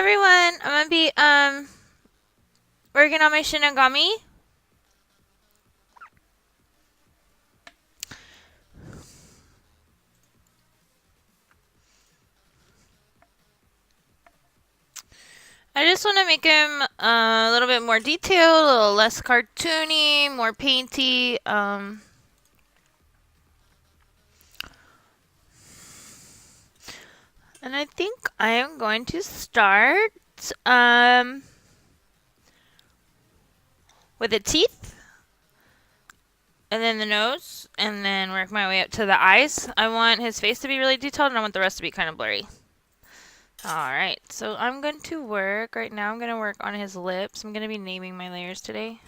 everyone. I'm gonna be working on my shinigami. I just want to make him a little bit more detailed, a little less cartoony, more painty. And I think I am going to start with the teeth, and then the nose, and then work my way up to the eyes. I want his face to be really detailed, and I want the rest to be kind of blurry. Alright, so I'm going to work, right now I'm going to work on his lips. I'm going to be naming my layers today.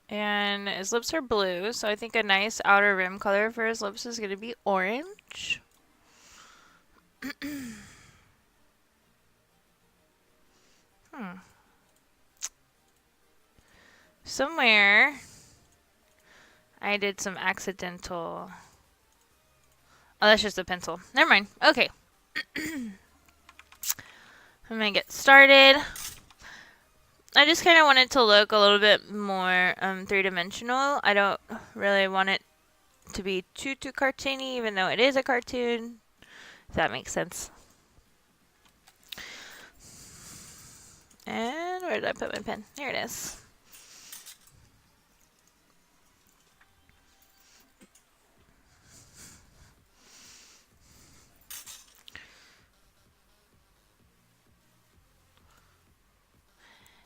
And his lips are blue, so I think a nice outer rim color for his lips is going to be orange. Somewhere I did some accidental... Oh, that's just a pencil. Never mind. Okay. I'm going to get started. I just kind of want it to look a little bit more three-dimensional. I don't really want it to be too cartoony, even though it is a cartoon. If that makes sense. And where did I put my pen? Here it is.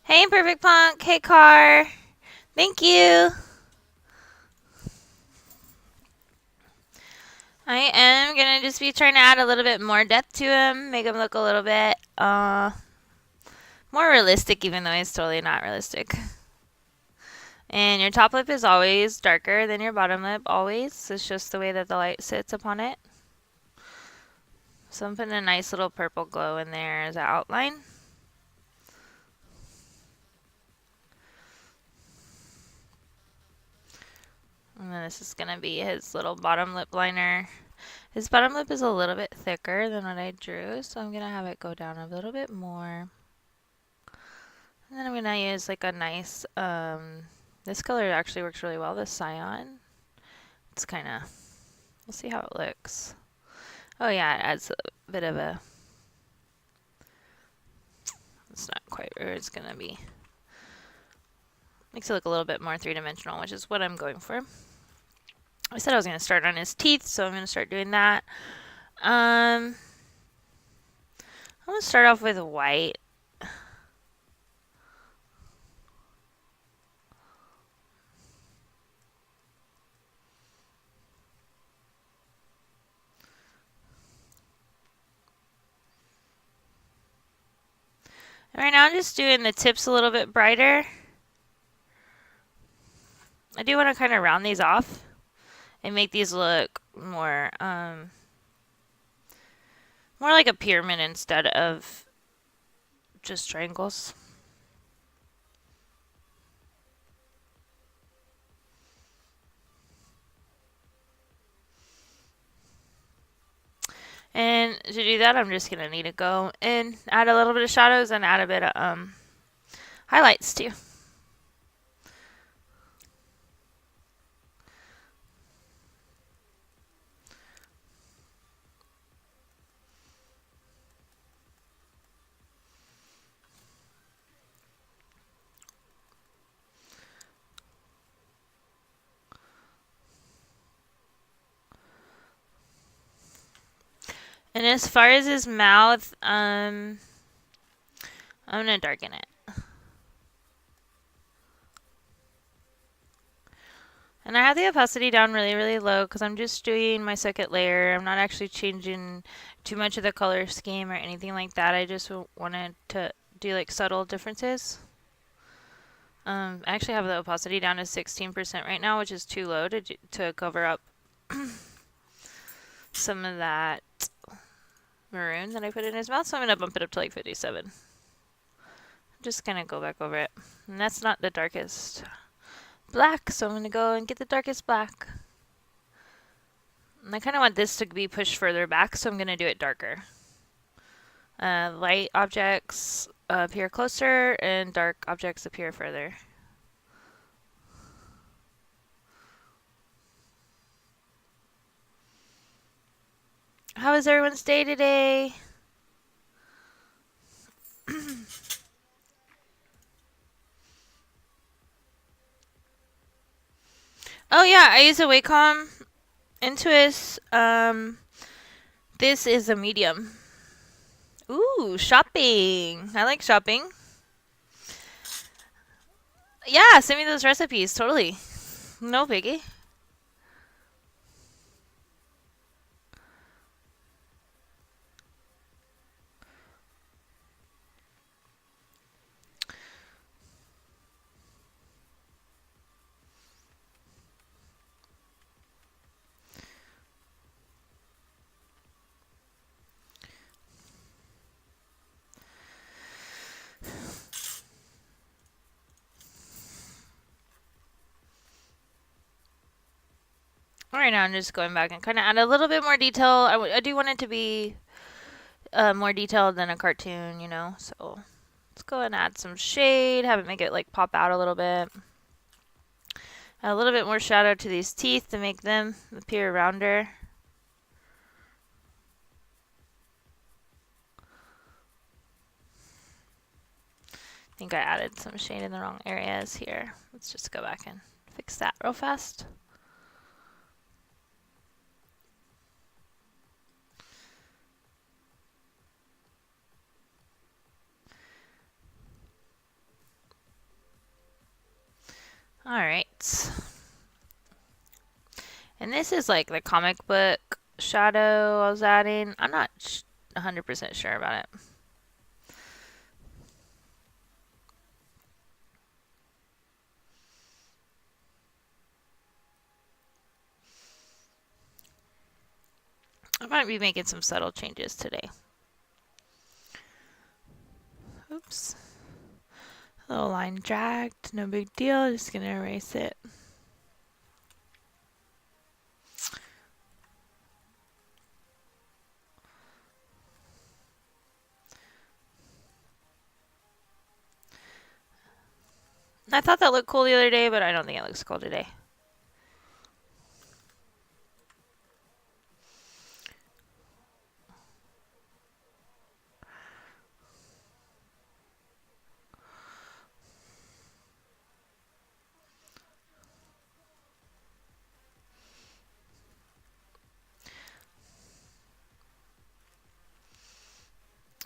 Hey, Perfect Punk. Hey, Car. Thank you. I am going to just be trying to add a little bit more depth to him. Make him look a little bit more realistic, even though he's totally not realistic. And your top lip is always darker than your bottom lip. Always. It's just the way that the light sits upon it. So I'm putting a nice little purple glow in there as an outline. And then this is going to be his little bottom lip liner. His bottom lip is a little bit thicker than what I drew, so I'm going to have it go down a little bit more. And then I'm going to use like a nice, this color actually works really well, this cyan. It's kind of, we'll see how it looks. Oh yeah, it adds a bit of a, it's not quite where it's going to be. Makes it look a little bit more three-dimensional, which is what I'm going for. I said I was going to start on his teeth, so I'm going to start doing that. I'm going to start off with white. And right now I'm just doing the tips a little bit brighter. I do want to kind of round these off and make these look more more like a pyramid instead of just triangles. And to do that, I'm just going to need to go and add a little bit of shadows and add a bit of highlights too. And as far as his mouth, I'm going to darken it. And I have the opacity down really, really low because I'm just doing my second layer. I'm not actually changing too much of the color scheme or anything like that. I just wanted to do like subtle differences. I actually have the opacity down to 16% right now, which is too low to cover up some of that maroon that I put in his mouth. So I'm going to bump it up to like 57. Just kind of go back over it. And that's not the darkest black, so I'm going to go and get the darkest black. And I kind of want this to be pushed further back, so I'm going to do it darker. Light objects appear closer, and dark objects appear further. How was everyone's day today? Oh yeah, I use a Wacom Intuos. This is a medium. Ooh, shopping. I like shopping. Yeah, send me those recipes. Totally. No biggie. Right now, I'm just going back and kind of add a little bit more detail. I do want it to be more detailed than a cartoon, you know. So let's go and add some shade. Have it make it like pop out a little bit. Add a little bit more shadow to these teeth to make them appear rounder. I think I added some shade in the wrong areas here. Let's just go back and fix that real fast. Alright. And this is like the comic book shadow I was adding. I'm not 100% sure about it. I might be making some subtle changes today. Oops. A little line dragged, no big deal. Just gonna erase it. I thought that looked cool the other day, but I don't think it looks cool today.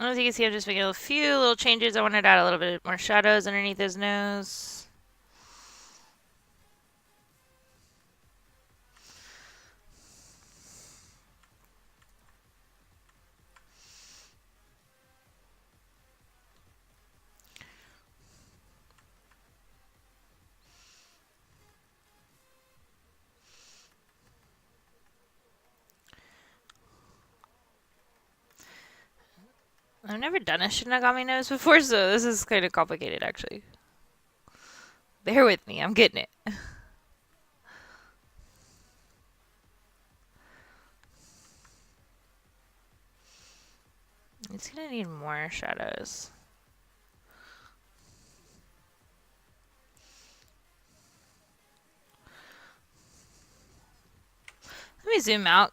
As you can see, I'm just making a few little changes. I wanted to add a little bit more shadows underneath his nose. I've never done a shinigami nose before, so this is kind of complicated, actually. Bear with me, I'm getting it. It's gonna need more shadows. Let me zoom out.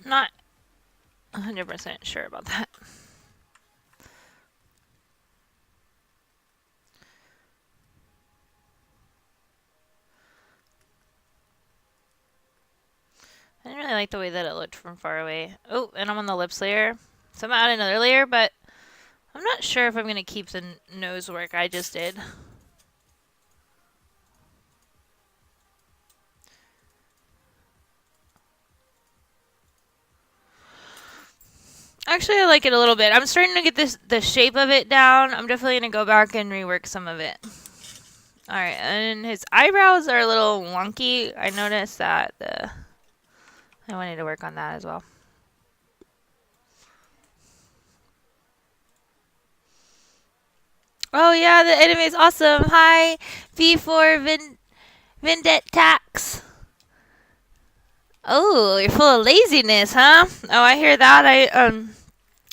I'm not 100% sure about that. I didn't really like the way that it looked from far away. Oh, and I'm on the lips layer. So I'm gonna add another layer, but I'm not sure if I'm gonna keep the nose work I just did. Actually, I like it a little bit. I'm starting to get the shape of it down. I'm definitely gonna go back and rework some of it. Alright, and his eyebrows are a little wonky. I noticed that. I wanted to work on that as well. Oh yeah, the anime is awesome. Hi, V4 Vendetta. Oh, you're full of laziness, huh? Oh, I hear that.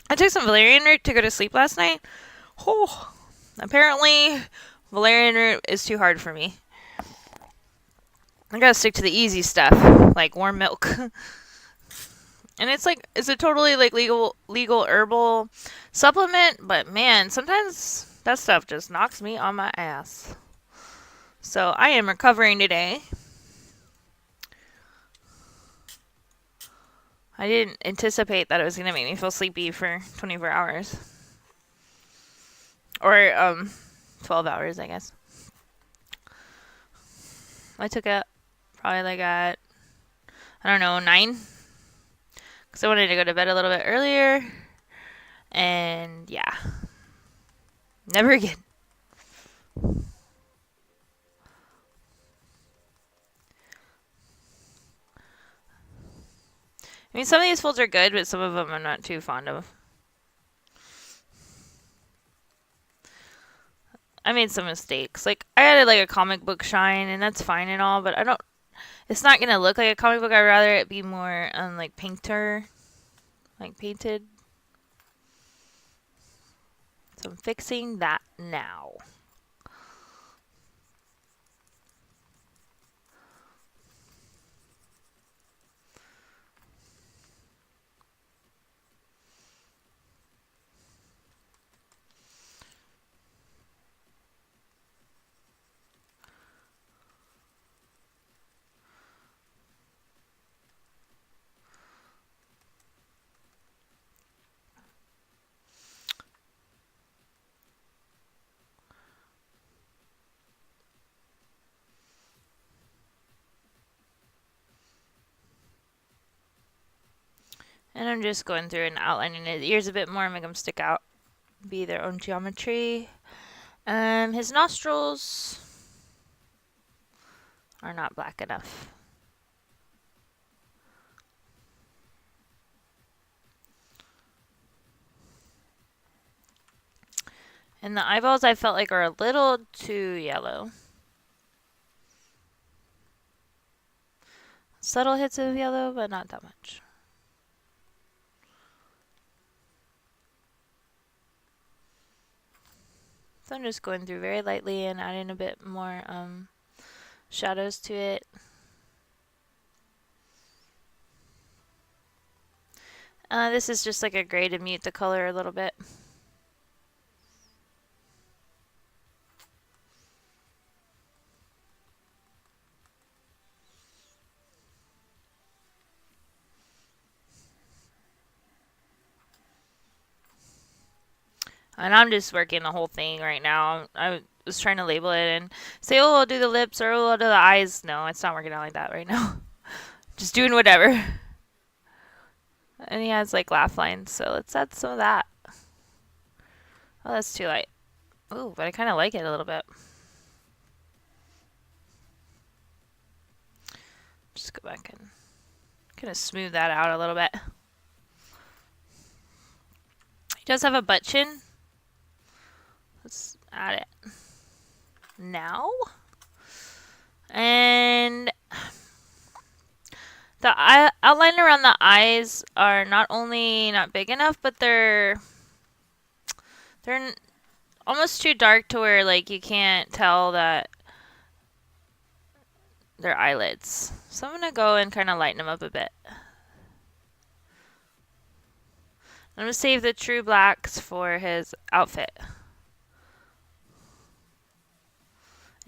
I took some valerian root to go to sleep last night. Oh, apparently valerian root is too hard for me. I gotta stick to the easy stuff, like warm milk. And it's a totally like legal herbal supplement, but man, sometimes that stuff just knocks me on my ass. So I am recovering today. I didn't anticipate that it was gonna make me feel sleepy for 24 hours. Or 12 hours, I guess. I took it probably like at, I don't know, 9. Because I wanted to go to bed a little bit earlier. And yeah. Never again. I mean, some of these folds are good, but some of them I'm not too fond of. I made some mistakes. Like, I added like a comic book shine, and that's fine and all, but I don't. It's not gonna look like a comic book. I'd rather it be more like painted. So I'm fixing that now. And I'm just going through and outlining his ears a bit more, make them stick out, be their own geometry. His nostrils are not black enough. And the eyeballs I felt like are a little too yellow. Subtle hits of yellow, but not that much. So I'm just going through very lightly and adding a bit more shadows to it. This is just like a gray to mute the color a little bit. And I'm just working the whole thing right now. I was trying to label it and say, oh, I'll do the lips or oh, I'll do the eyes. No, it's not working out like that right now. Just doing whatever. And he has like laugh lines, so let's add some of that. Oh, that's too light. Ooh, but I kind of like it a little bit. Just go back and kind of smooth that out a little bit. He does have a butt chin. Let's add it now. And the outline around the eyes are not only not big enough, but they're almost too dark to where like you can't tell that they're eyelids. So I'm gonna go and kind of lighten them up a bit. I'm gonna save the true blacks for his outfit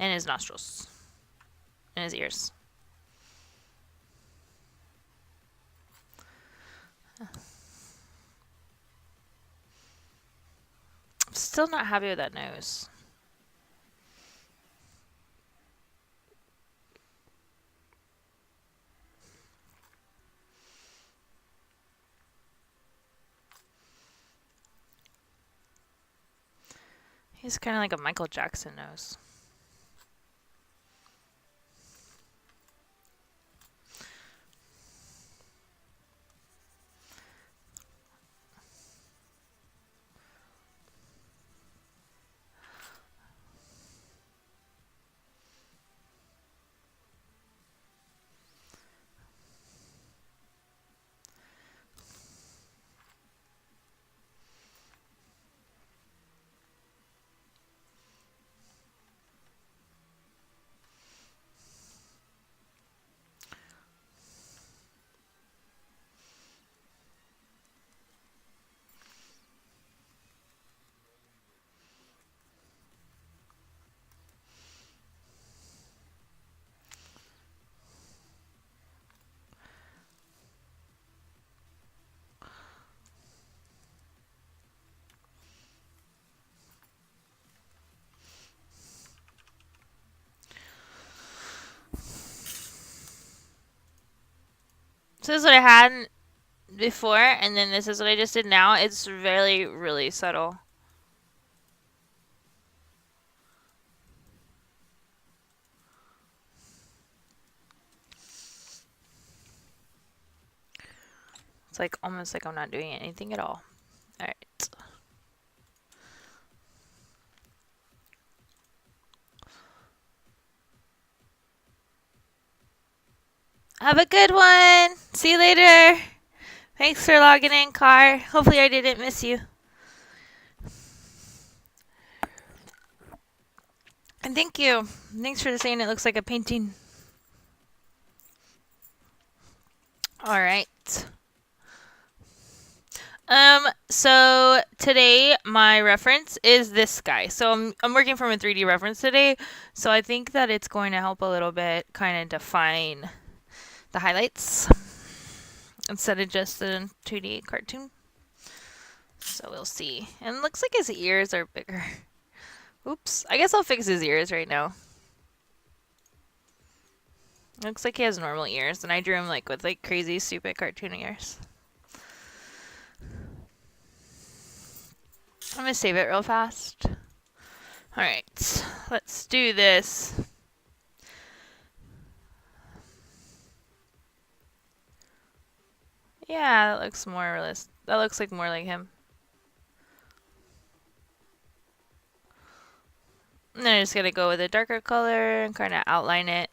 and his nostrils and his ears. I'm still not happy with that nose. He's kind of like a Michael Jackson nose. So this is what I had before, and then this is what I just did now. It's really, really subtle. It's like almost like I'm not doing anything at all. Alright. Have a good one. See you later. Thanks for logging in, Car. Hopefully I didn't miss you. And thank you. Thanks for saying it looks like a painting. Alright. So today my reference is this guy. So I'm working from a 3D reference today, so I think that it's going to help a little bit kind of define the highlights instead of just the 2D cartoon. So we'll see. And it looks like his ears are bigger. Oops. I guess I'll fix his ears right now. Looks like he has normal ears, and I drew him like with like crazy stupid cartoon ears. I'm gonna save it real fast. Alright, let's do this. Yeah, that looks more realistic. That looks like more like him. And then I'm just gonna go with a darker color and kind of outline it.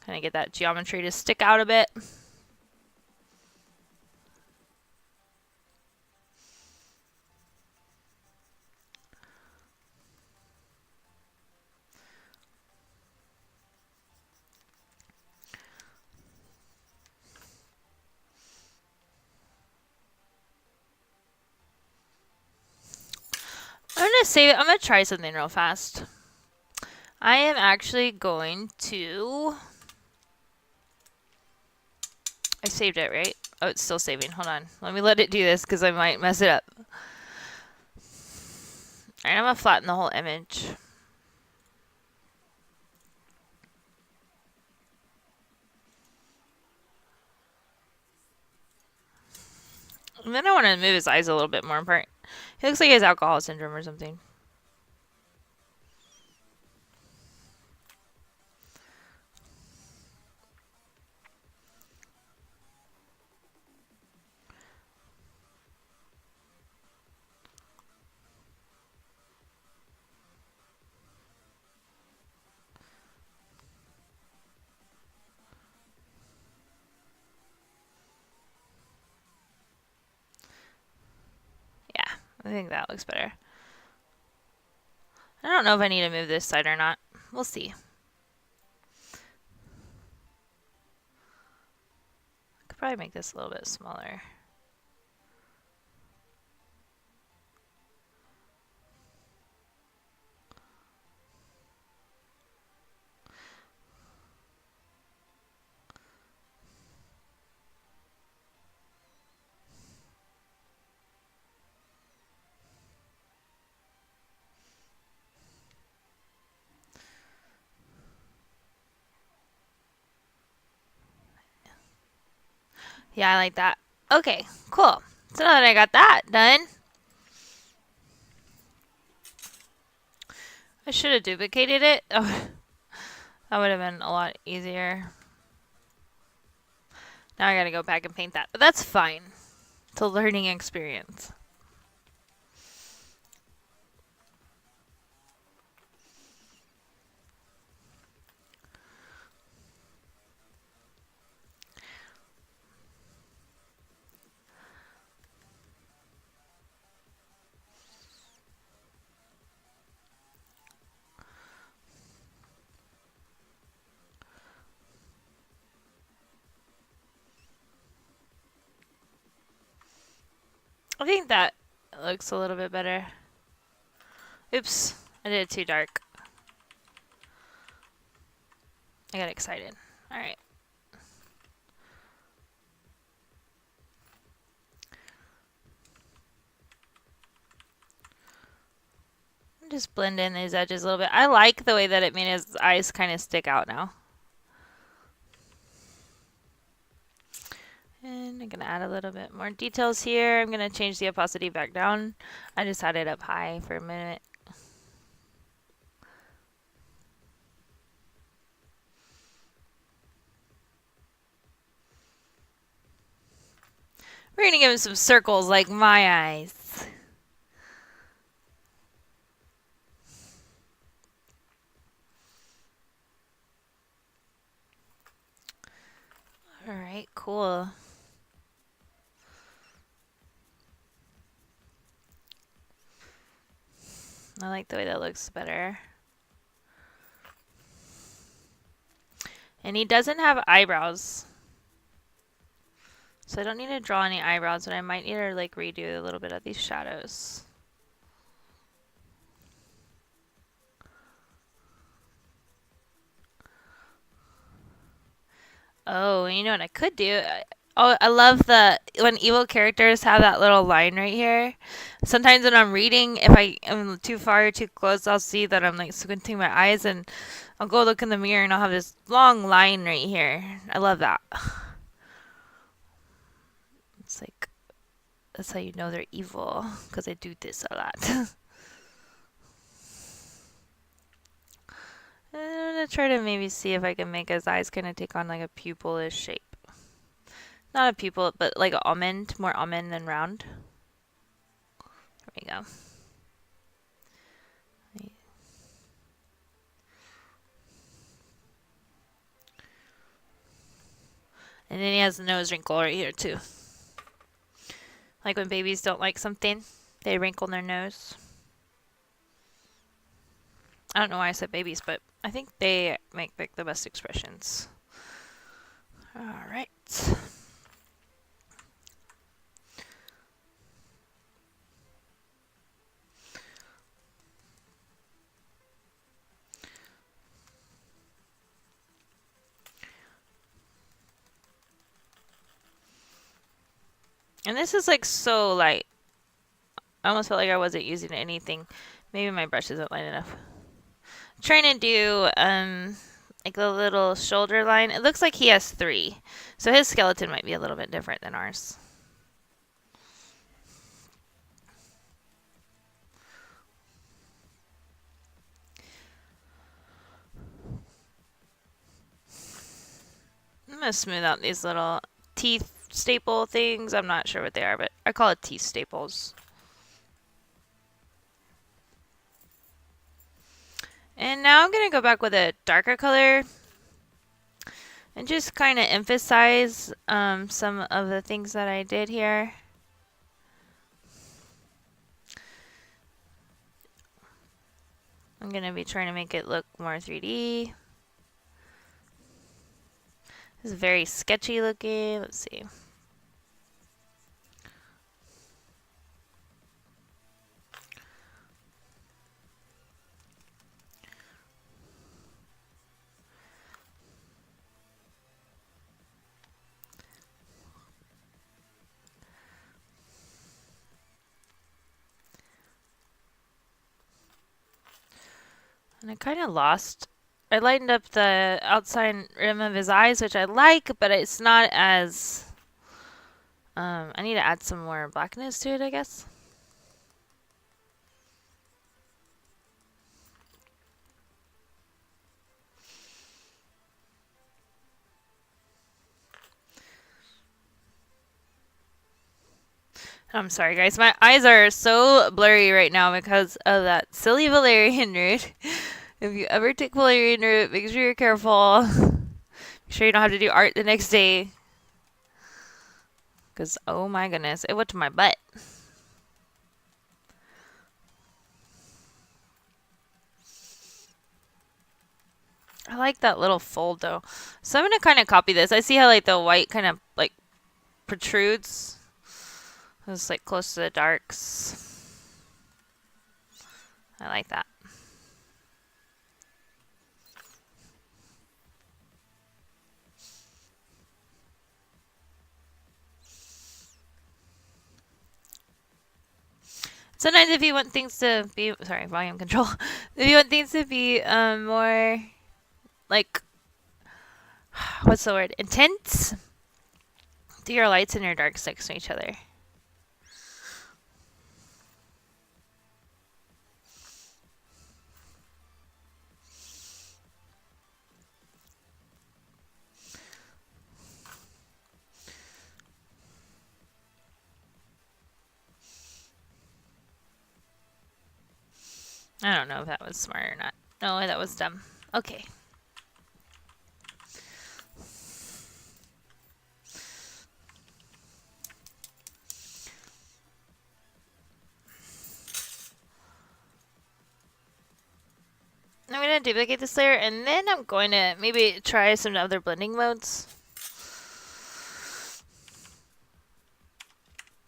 Kind of get that geometry to stick out a bit. I'm gonna save it. I'm gonna try something real fast. I am actually going to... I saved it, right? Oh, it's still saving. Hold on. Let me let it do this because I might mess it up. Alright, I'm gonna flatten the whole image. And then I want to move his eyes a little bit more apart. He looks like he has alcohol syndrome or something. Yeah, I think that looks better. I don't know if I need to move this side or not. We'll see. I could probably make this a little bit smaller. Yeah, I like that. Okay, cool. So now that I got that done, I should have duplicated it. Oh, that would have been a lot easier. Now I gotta go back and paint that. But that's fine. It's a learning experience. I think that looks a little bit better. Oops, I did it too dark. I got excited. Alright. Just blend in these edges a little bit. I like the way that it made his eyes kind of stick out now. I'm gonna add a little bit more details here. I'm gonna change the opacity back down. I just had it up high for a minute. We're gonna give him some circles like my eyes. Alright, cool. I like the way that looks better. And he doesn't have eyebrows. So I don't need to draw any eyebrows, but I might need to like redo a little bit of these shadows. Oh, you know what I could do? I love when evil characters have that little line right here. Sometimes when I'm reading, if I am too far or too close, I'll see that I'm like squinting my eyes, and I'll go look in the mirror and I'll have this long line right here. I love that. It's like, that's how you know they're evil, because I do this a lot. I'm gonna try to maybe see if I can make his eyes kind of take on like a pupil-ish shape. Not a pupil, but like an almond, more almond than round. There we go. And then he has a nose wrinkle right here too. Like when babies don't like something, they wrinkle their nose. I don't know why I said babies, but I think they make like the best expressions. Alright. And this is like so light. I almost felt like I wasn't using anything. Maybe my brush isn't light enough. I'm trying to do like the little shoulder line. It looks like he has 3. So his skeleton might be a little bit different than ours. I'm going to smooth out these little teeth staple things. I'm not sure what they are, but I call it teeth staples. And now I'm going to go back with a darker color and just kind of emphasize some of the things that I did here. I'm going to be trying to make it look more 3D. This is very sketchy looking. Let's see. And I kind of lost. I lightened up the outside rim of his eyes, which I like, but it's not as... I need to add some more blackness to it, I guess. I'm sorry, guys. My eyes are so blurry right now because of that silly valerian root. If you ever take valerian root, make sure you're careful. Make sure you don't have to do art the next day. Because, oh my goodness, it went to my butt. I like that little fold, though. So I'm going to kind of copy this. I see how, like, the white kind of, like, protrudes. It's, like, close to the darks. I like that. Sometimes if you want things to be, sorry, volume control. If you want things to be more, like, what's the word, intense, Do your lights and your darks next to each other. I don't know if that was smart or not. No, that was dumb. Okay. I'm going to duplicate this layer, and then I'm going to maybe try some other blending modes.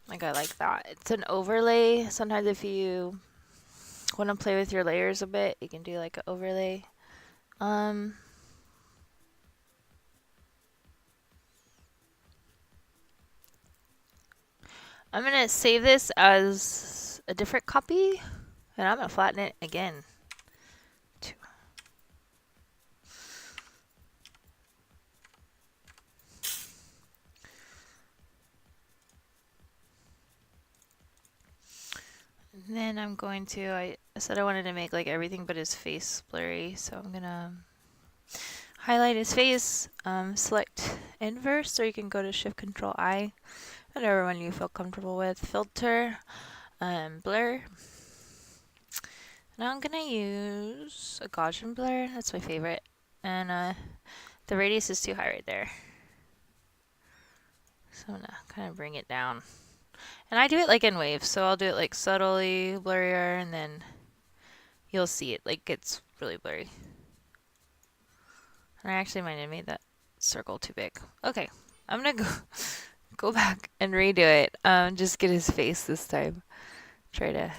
Like, I like that. It's an overlay. Sometimes if you want to play with your layers a bit, you can do like an overlay. I'm going to save this as a different copy, and I'm going to flatten it again. And then I'm going to, I said I wanted to make like everything but his face blurry, so I'm going to highlight his face, select inverse, or you can go to Shift Control I, whatever one you feel comfortable with, filter, blur. Now I'm going to use a Gaussian blur, that's my favorite, and the radius is too high right there. So I'm going to kind of bring it down. And I do it like in waves, so I'll do it like subtly blurrier, and then you'll see it like gets really blurry. And I actually might have made that circle too big. Okay, I'm gonna go back and redo it. Just get his face this time. Try to.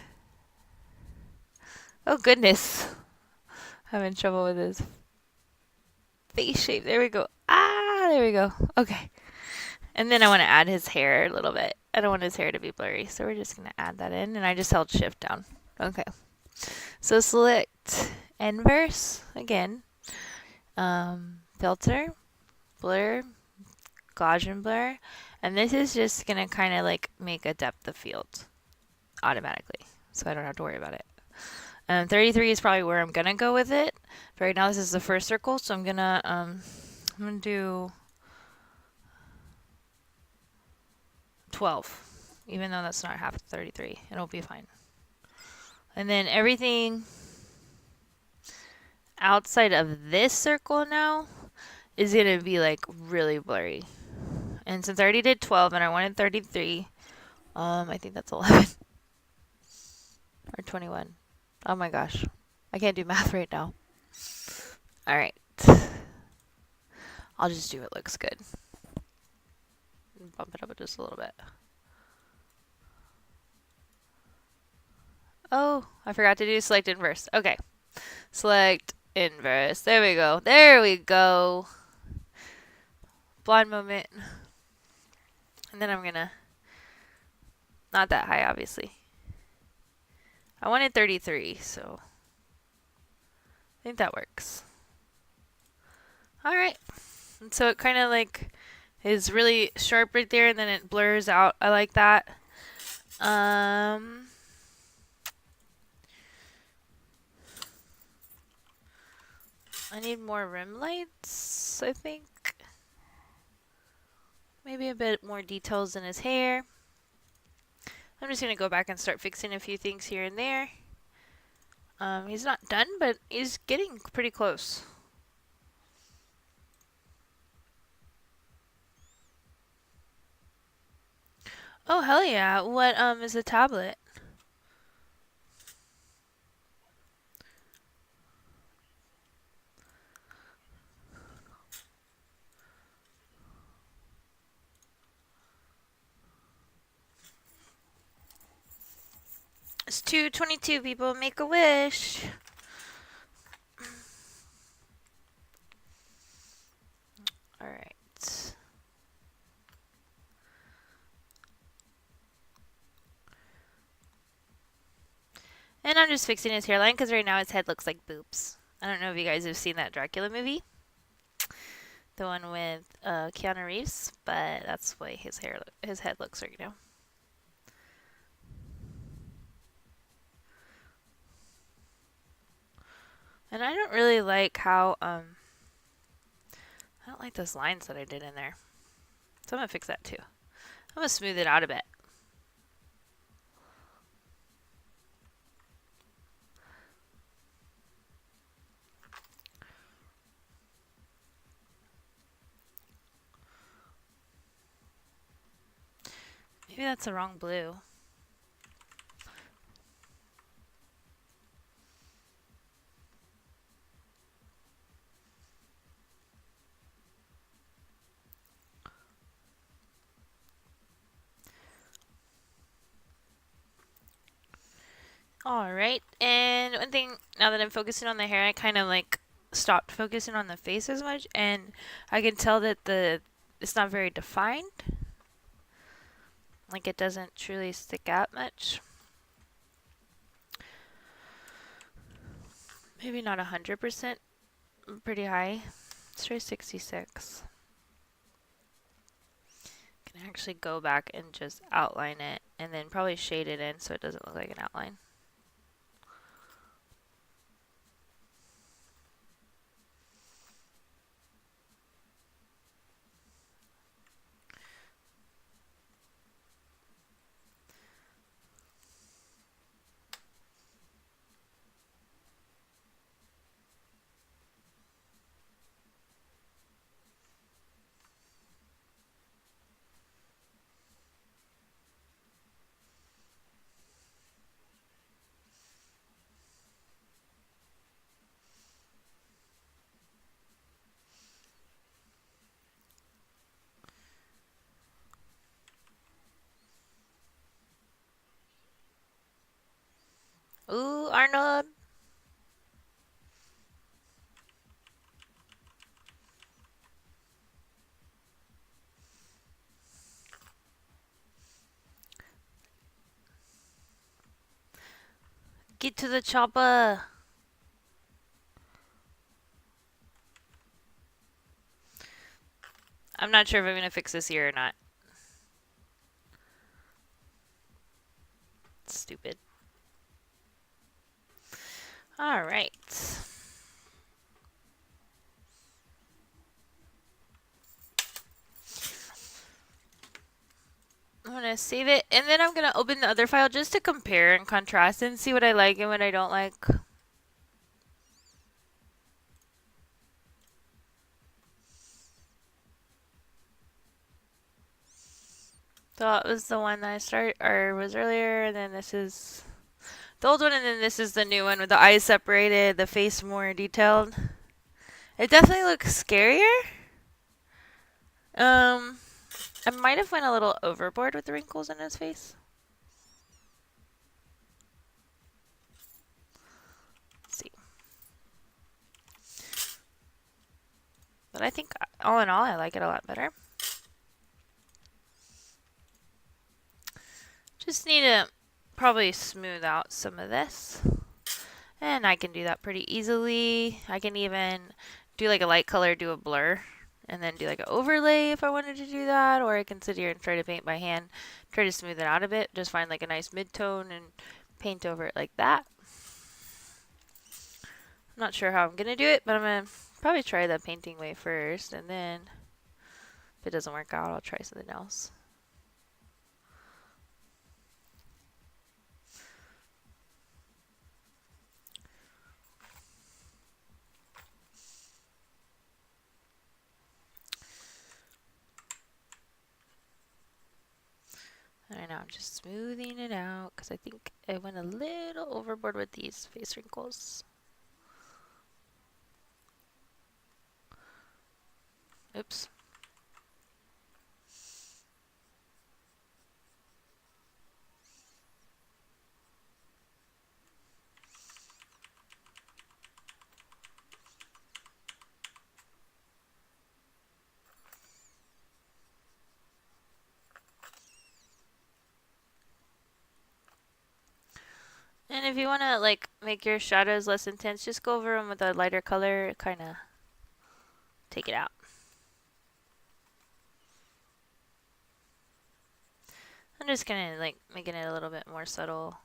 Oh goodness, having trouble with his face shape. There we go. Ah, there we go. Okay. And then I want to add his hair a little bit. I don't want his hair to be blurry, so we're just going to add that in. And I just held Shift down. Okay. So select inverse again. Filter, blur, Gaussian blur. And this is just going to kind of like make a depth of field automatically. So I don't have to worry about it. 33 is probably where I'm going to go with it. But right now this is the first circle, so I'm going to do 12, even though that's not half of 33. It'll be fine. And then everything outside of this circle now is going to be like really blurry. And since I already did 12 and I wanted 33, I think that's 11 or 21. Oh my gosh. I can't do math right now. All right. I'll just do what looks good. Bump it up just a little bit. Oh, I forgot to do select inverse. Okay. Select inverse. There we go. There we go. Blind moment. And then I'm going to... Not that high, obviously. I wanted 33, so... I think that works. Alright. And so it kind of like is really sharp right there, and then it blurs out. I like that. I need more rim lights, I think. Maybe a bit more details in his hair. I'm just going to go back and start fixing a few things here and there. He's not done, but he's getting pretty close. Oh, hell yeah. What is a tablet? It's 2:22, people. Make a wish. Alright. And I'm just fixing his hairline because right now his head looks like boobs. I don't know if you guys have seen that Dracula movie. The one with Keanu Reeves, but that's the way his head looks right now. And I don't really like how I don't like those lines that I did in there. So I'm gonna fix that too. I'm gonna smooth it out a bit. Maybe that's the wrong blue. Alright, and one thing, now that I'm focusing on the hair, I kind of like stopped focusing on the face as much, and I can tell that it's not very defined. Like it doesn't truly stick out much. Maybe not 100%, pretty high. Let's try 66. Can actually go back and just outline it, and then probably shade it in so it doesn't look like an outline. Ooh, Arnold! Get to the chopper! I'm not sure if I'm going to fix this here or not. Stupid. Alright. I'm going to save it, and then I'm going to open the other file just to compare and contrast and see what I like and what I don't like. So that was the one that was earlier, and then this is the old one, and then this is the new one with the eyes separated, the face more detailed. It definitely looks scarier. I might have went a little overboard with the wrinkles in his face. Let's see. But I think all in all, I like it a lot better. Just need to probably smooth out some of this. And I can do that pretty easily. I can even do like a light color, do a blur, and then do like an overlay if I wanted to do that. Or I can sit here and try to paint by hand, try to smooth it out a bit. Just find like a nice mid-tone and paint over it like that. I'm not sure how I'm going to do it, but I'm going to probably try the painting way first. And then if it doesn't work out, I'll try something else. I know, I'm just smoothing it out because I think I went a little overboard with these face wrinkles. Oops. And if you want to like make your shadows less intense, just go over them with a lighter color, kind of take it out. I'm just gonna like making it a little bit more subtle.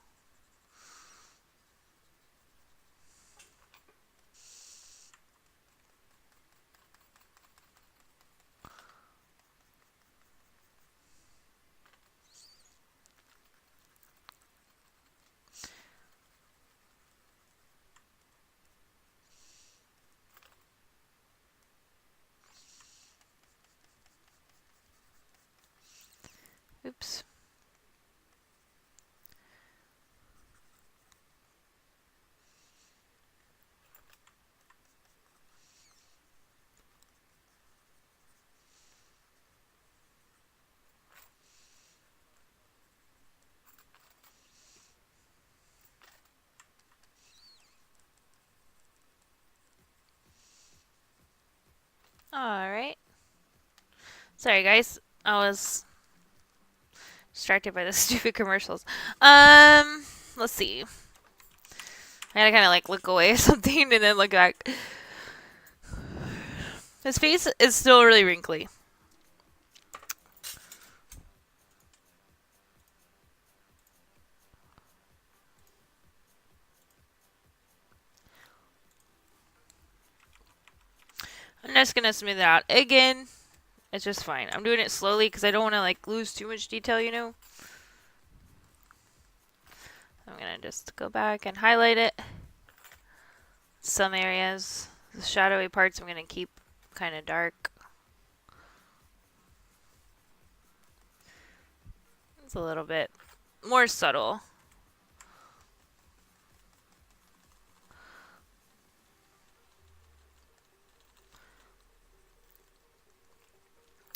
Oops. Alright. Sorry guys. I was distracted by the stupid commercials. Let's see. I gotta kind of like look away or something and then look back. His face is still really wrinkly. I'm just gonna smooth it out again. It's just fine. I'm doing it slowly because I don't want to like lose too much detail, you know. I'm gonna just go back and highlight it. Some areas, the shadowy parts, I'm gonna keep kind of dark. It's a little bit more subtle.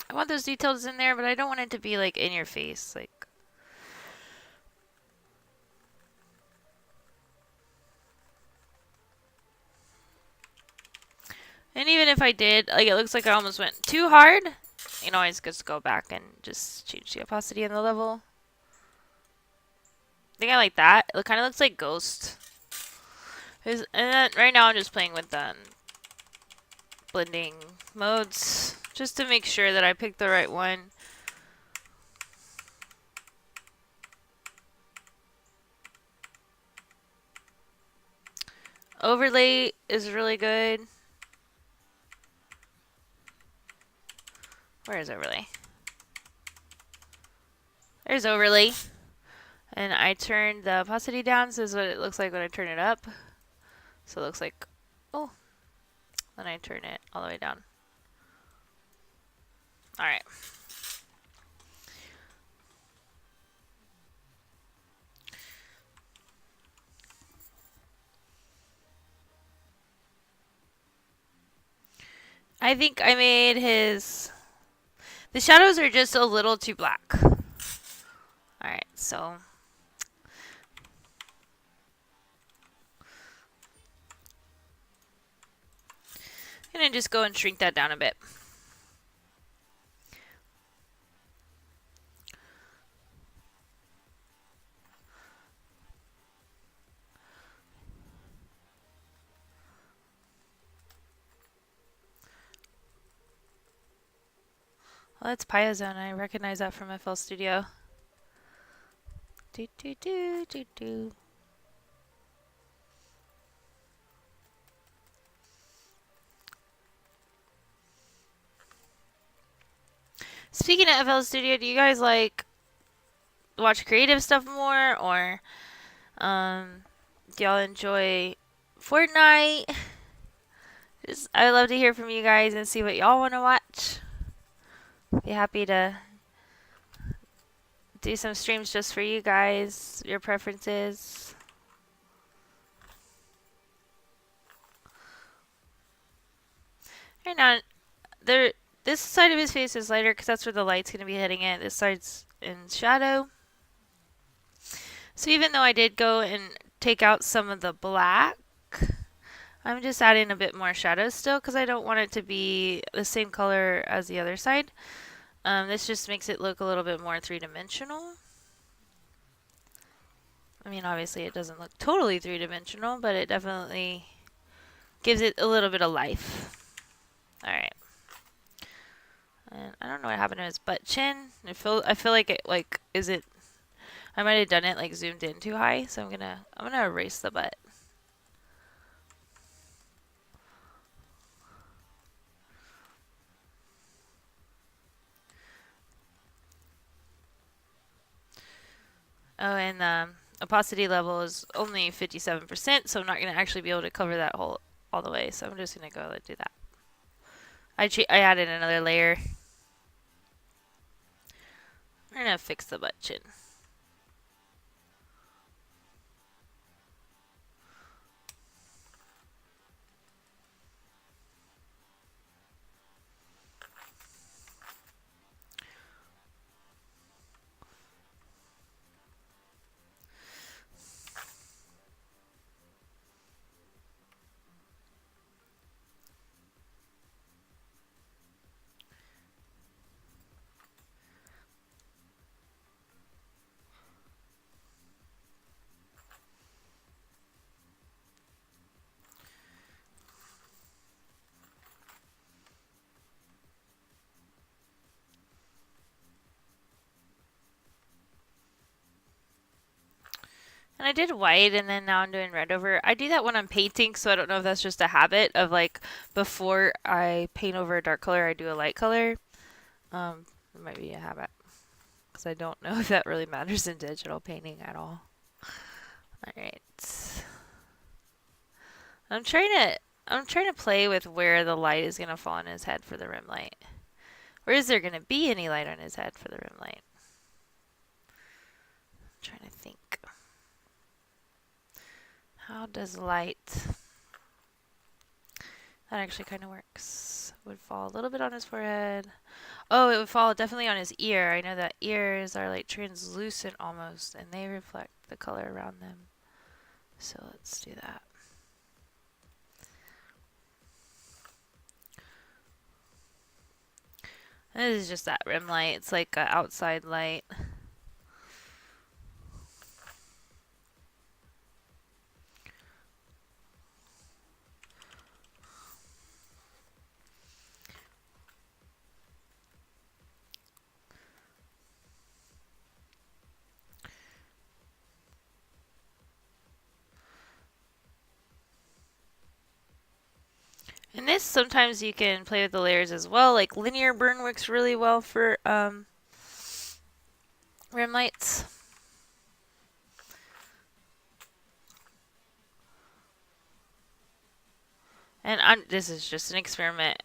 I want those details in there, but I don't want it to be like in your face, like. And even if I did, like it looks like I almost went too hard, you know, always just go back and just change the opacity and the level. I think I like that. It kind of looks like Ghost. And then right now I'm just playing with the blending modes just to make sure that I pick the right one. Overlay is really good. Where is overlay? There's overlay. And I turned the opacity down, so this is what it looks like when I turn it up. So it looks like, oh, then I turn it all the way down. Alright. I think I made his... The shadows are just a little too black. Alright, so... I'm gonna just go and shrink that down a bit. Well, that's Pyozone. I recognize that from FL Studio. Do do do do do. Speaking of FL Studio, do you guys like watch creative stuff more, or do y'all enjoy Fortnite? I'd love to hear from you guys and see what y'all want to watch. Be happy to do some streams just for you guys, your preferences. Right now, this side of his face is lighter because that's where the light's going to be hitting it. This side's in shadow. So even though I did go and take out some of the black, I'm just adding a bit more shadow still because I don't want it to be the same color as the other side. This just makes it look a little bit more three-dimensional. I mean, obviously it doesn't look totally three-dimensional, but it definitely gives it a little bit of life. Alright. And I don't know what happened to his butt chin. I feel like it, like, is it I might have done it like zoomed in too high, so I'm gonna erase the butt. Oh, and opacity level is only 57%, so I'm not gonna actually be able to cover that whole all the way. So I'm just gonna go and do that. I added another layer. We're gonna fix the butt chin. And I did white, and then now I'm doing red over. I do that when I'm painting, so I don't know if that's just a habit of like before I paint over a dark color, I do a light color. It might be a habit because I don't know if that really matters in digital painting at all. All right. I'm trying to play with where the light is gonna fall on his head for the rim light. Or is there gonna be any light on his head for the rim light? I'm trying to think. How does light... That actually kind of works. It would fall a little bit on his forehead. Oh, it would fall definitely on his ear. I know that ears are like translucent almost, and they reflect the color around them. So let's do that. This is just that rim light. It's like an outside light. And this, sometimes you can play with the layers as well. Like linear burn works really well for rim lights. And this is just an experiment.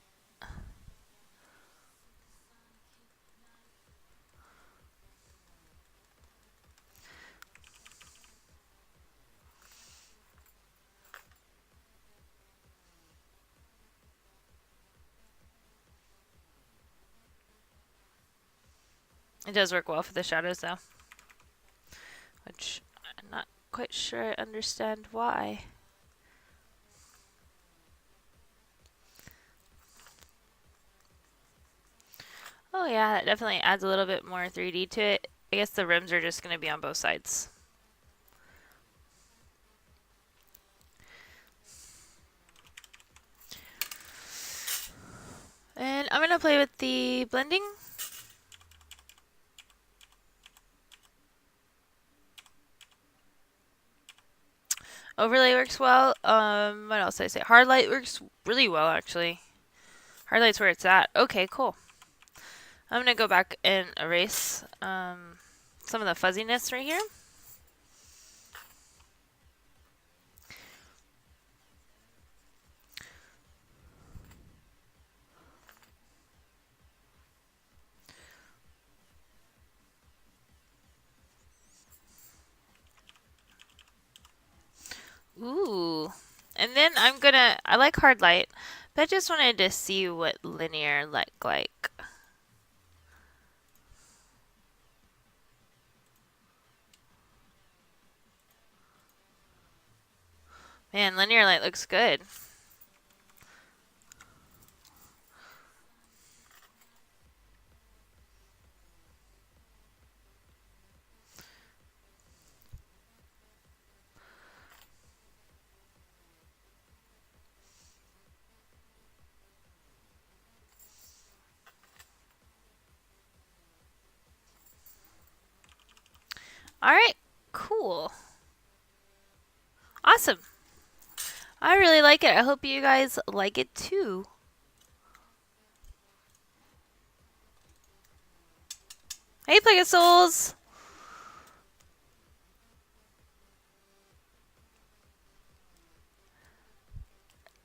It does work well for the shadows though. Which I'm not quite sure I understand why. Oh yeah, that definitely adds a little bit more 3D to it. I guess the rims are just going to be on both sides. And I'm going to play with the blending. Overlay works well. What else did I say? Hard light works really well, actually. Hard light's where it's at. Okay, cool. I'm going to go back and erase some of the fuzziness right here. Ooh. And then I like hard light, but I just wanted to see what linear looked like. Man, linear light looks good. Alright, cool. Awesome. I really like it. I hope you guys like it too. Hey, Pegasouls!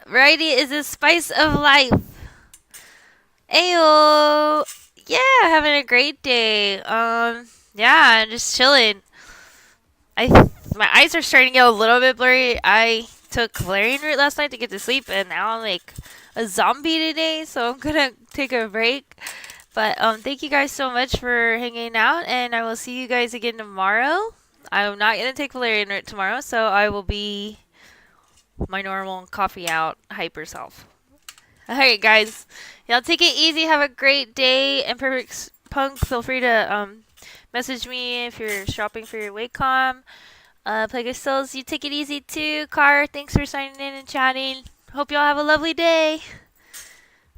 Variety is the spice of life. Ayo! Yeah, having a great day. Yeah, just chilling. My eyes are starting to get a little bit blurry. I took valerian root last night to get to sleep, and now I'm like a zombie today, so I'm gonna take a break. But thank you guys so much for hanging out, and I will see you guys again tomorrow. I'm not gonna take valerian root tomorrow, so I will be my normal coffee out hyper self. Alright, guys. Y'all take it easy. Have a great day. And Perfect Punk, feel free to message me if you're shopping for your Wacom. Pegasus, you take it easy too. Car, thanks for signing in and chatting. Hope y'all have a lovely day.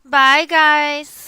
Bye, guys.